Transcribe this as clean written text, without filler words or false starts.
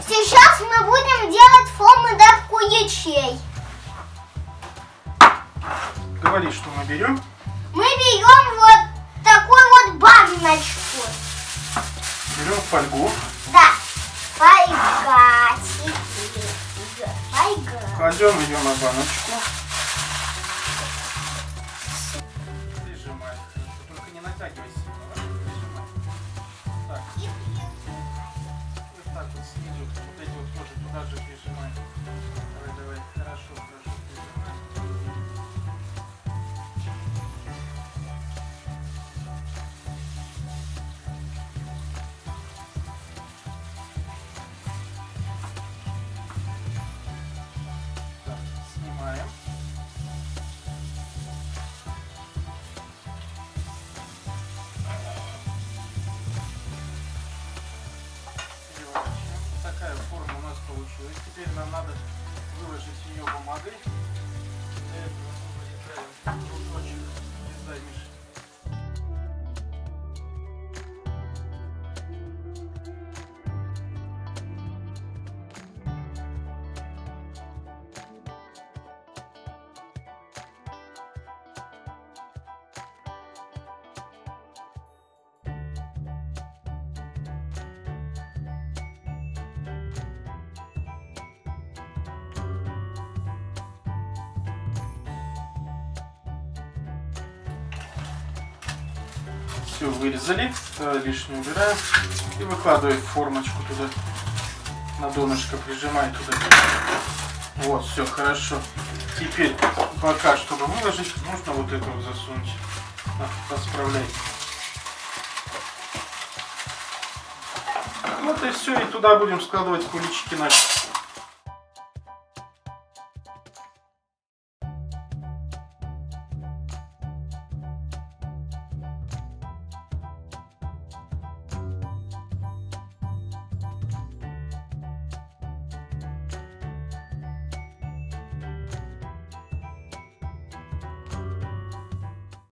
Сейчас мы будем делать формы для ячей. Говори, что мы берем. Мы берем вот такую вот баночку. Берем фольгу. Да. Фольга. Фольга. Кладем ее на баночку. Прижимай. Только не натягивай сильно. Да? Прижимай. Так. Вот так вот снизу. Вот эти вот тоже туда же прижимай. Давай, давай. Хорошо, хорошо. Прижимай. Так, снимаем. Такая форма у нас получилась. Теперь нам надо выложить ее бумагой. Для этого мы вырезаем кружочек из мешка. Все, вырезали, лишнее убираем и выкладываем формочку туда, на донышко прижимай туда. Вот, все, хорошо. Теперь бока, чтобы выложить, нужно вот это вот засунуть. Расправляй. Вот и все, и туда будем складывать куличики наши.